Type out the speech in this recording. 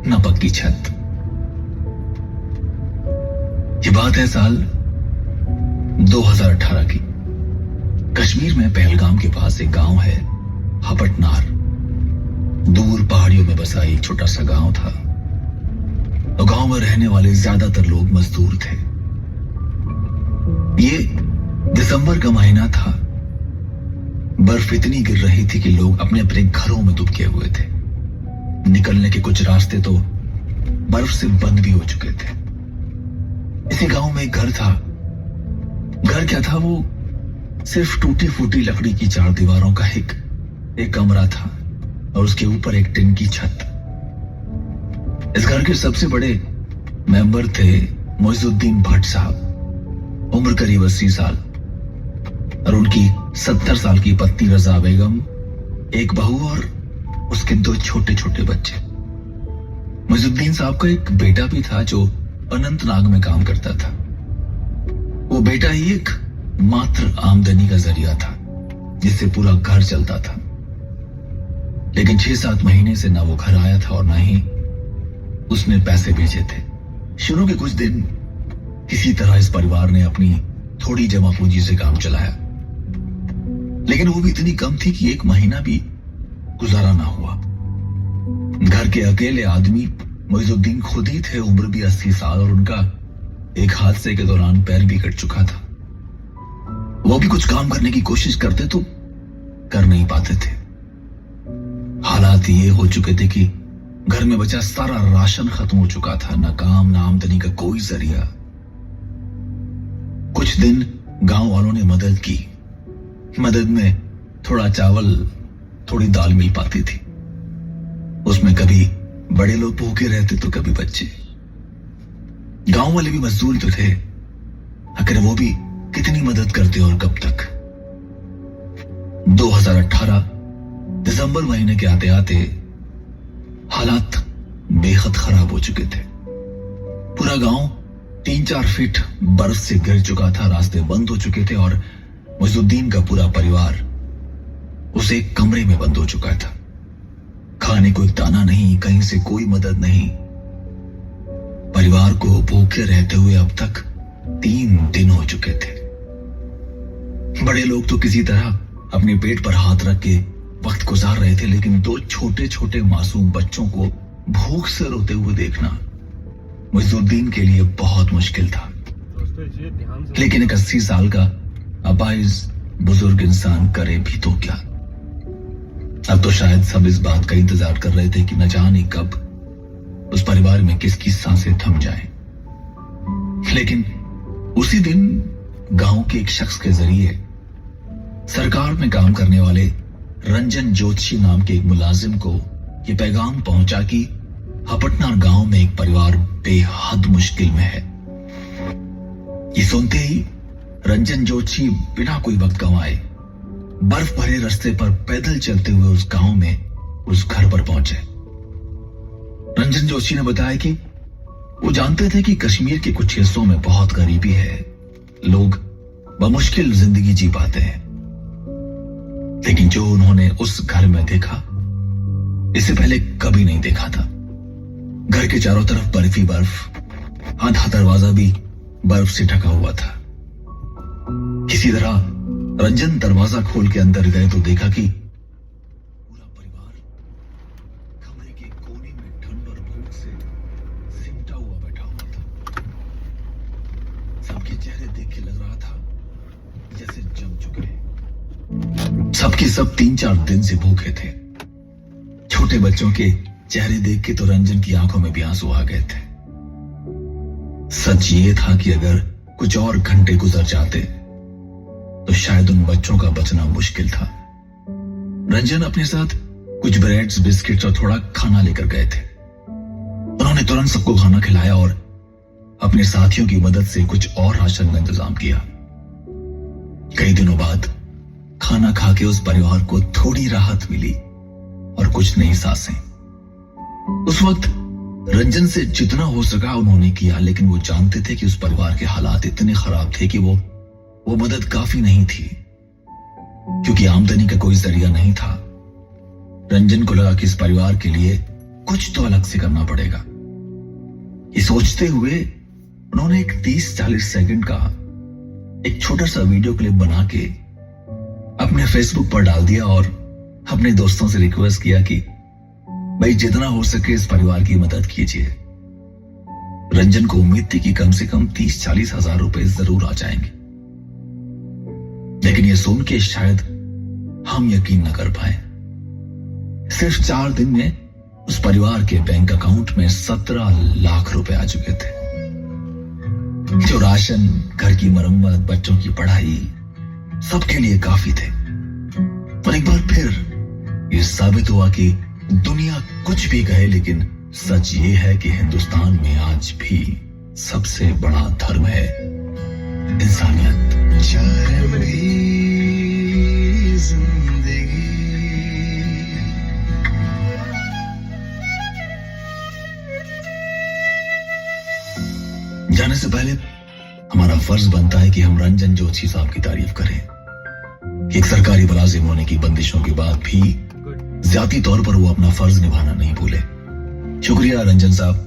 न पक्की छत। ये बात है साल 2018 की। कश्मीर में पहलगाम के पास एक गांव है हपटनार। दूर पहाड़ियों में बसा एक छोटा सा गांव था। तो गांव में रहने वाले ज्यादातर लोग मजदूर थे। ये दिसंबर का महीना था। बर्फ इतनी गिर रही थी कि लोग अपने अपने घरों में दुबके हुए थे। निकलने के कुछ रास्ते तो बर्फ से बंद भी हो चुके थे। इसी गांव में एक घर था। घर क्या था, वो सिर्फ टूटी फूटी लकड़ी की 4 दीवारों का एक कमरा था और उसके ऊपर एक टिन की छत। इस घर के सबसे बड़े मेंबर थे मोइजुद्दीन भट्ट साहब, उम्र करीब 80 साल, और उनकी 70 साल की पत्नी रजा बेगम, एक बहू और उसके 2 छोटे छोटे बच्चे। मोइजुद्दीन साहब का एक बेटा भी था जो अनंतनाग में काम करता था। वो बेटा ही एक मात्र आमदनी का जरिया था जिससे पूरा घर चलता था। लेकिन 6-7 महीने से ना वो घर आया था और ना ही उसने पैसे भेजे थे। शुरू के कुछ दिन किसी तरह इस परिवार ने अपनी थोड़ी जमा पूंजी से काम चलाया, लेकिन वो भी इतनी कम थी कि 1 महीना भी गुजारा ना हुआ। घर के अकेले आदमी मोइजुद्दीन खुद ही थे। उम्र भी 80 साल और उनका एक हादसे के दौरान पैर भी कट चुका था। वो भी कुछ काम करने की कोशिश करते तो कर नहीं पाते थे। हालात ये हो चुके थे कि घर में बचा सारा राशन खत्म हो चुका था। ना काम ना आमदनी का कोई जरिया। कुछ दिन गांव वालों ने मदद की। मदद में थोड़ा चावल, थोड़ी दाल मिल पाती थी। उसमें कभी बड़े लोग भूखे रहते तो कभी बच्चे। गांव वाले भी मजदूर तो थे, आखिर वो भी कितनी मदद करते और कब तक। 2018 दिसंबर महीने के आते आते हालात बेहद खराब हो चुके थे। पूरा गांव 3-4 फीट बर्फ से गिर चुका था। रास्ते बंद हो चुके थे और मोइजुद्दीन का पूरा परिवार उस एक कमरे में बंद हो चुका था। खाने को एक दाना नहीं, कहीं से कोई मदद नहीं। परिवार को भूखे रहते हुए अब तक 3 दिन हो चुके थे। बड़े लोग तो किसी तरह अपने पेट पर हाथ रख के वक्त गुजार रहे थे, लेकिन 2 छोटे छोटे मासूम बच्चों को भूख से रोते हुए देखना मोइजुद्दीन के लिए बहुत मुश्किल था। लेकिन एक 80 साल का अपाहिज बुजुर्ग इंसान करे भी तो क्या। अब तो शायद सब इस बात का इंतजार कर रहे थे कि न जाने कब उस परिवार में किसकी सांसें थम जाएं। लेकिन उसी दिन गांव के एक शख्स के जरिए सरकार में काम करने वाले रंजन जोशी नाम के एक मुलाजिम को यह पैगाम पहुंचा कि हपटनार गांव में एक परिवार बेहद मुश्किल में है। ये सुनते ही रंजन जोशी बिना कोई वक्त गंवाए बर्फ भरे रास्ते पर पैदल चलते हुए उस गांव में उस घर पर पहुंचे। रंजन जोशी ने बताया कि वो जानते थे कि कश्मीर के कुछ हिस्सों में बहुत गरीबी है, लोग बमुश्किल जिंदगी जी पाते हैं, लेकिन जो उन्होंने उस घर में देखा इससे पहले कभी नहीं देखा था। घर के चारों तरफ बर्फ ही बर्फ, आधा दरवाजा भी बर्फ से ढका हुआ था। किसी तरह रंजन दरवाजा खोल के अंदर गए तो देखा कि पूरा परिवार कमरे के कोने में ठंड और भूख से सिमटा हुआ बैठा हुआ था। सबके चेहरे देख के लग रहा था जैसे जम चुके हैं। सबके सब 3-4 दिन से भूखे थे। छोटे बच्चों के चेहरे देख के तो रंजन की आंखों में भी आंसू आ गए थे। सच ये था कि अगर कुछ और घंटे गुजर जाते तो शायद उन बच्चों का बचना मुश्किल था। रंजन अपने साथ कुछ ब्रेड्स, बिस्किट्स और थोड़ा खाना लेकर गए थे। उन्होंने तुरंत सबको खाना खिलाया और अपने साथियों की मदद से कुछ और राशन का इंतजाम किया। कई दिनों बाद खाना खा के उस परिवार को थोड़ी राहत मिली और कुछ नई सांसें। उस वक्त रंजन से जितना हो सका उन्होंने किया, लेकिन वो जानते थे कि उस परिवार के हालात इतने खराब थे कि वो मदद काफी नहीं थी, क्योंकि आमदनी का कोई जरिया नहीं था। रंजन को लगा कि इस परिवार के लिए कुछ तो अलग से करना पड़ेगा। ये सोचते हुए उन्होंने एक 30-40 सेकंड का एक छोटा सा वीडियो क्लिप बना के अपने फेसबुक पर डाल दिया और अपने दोस्तों से रिक्वेस्ट किया कि भाई जितना हो सके इस परिवार की मदद कीजिए। रंजन को उम्मीद थी कि कम से कम 30-40 हजार रुपए जरूर आ जाएंगे, लेकिन यह सुन के शायद हम यकीन न कर पाए। सिर्फ 4 दिन में उस परिवार के बैंक अकाउंट में 17 लाख रुपए आ चुके थे, जो राशन, घर की मरम्मत, बच्चों की पढ़ाई, सबके लिए काफी थे। और एक बार फिर यह साबित हुआ कि दुनिया कुछ भी कहे, लेकिन सच ये है कि हिंदुस्तान में आज भी सबसे बड़ा धर्म है इंसानियत। जाने से पहले हमारा फर्ज बनता है कि हम रंजन जोशी साहब की तारीफ करें। एक सरकारी मुलाजिम होने की बंदिशों के बाद भी ज्यादा तौर पर वो अपना फर्ज निभाना नहीं भूले। शुक्रिया रंजन साहब,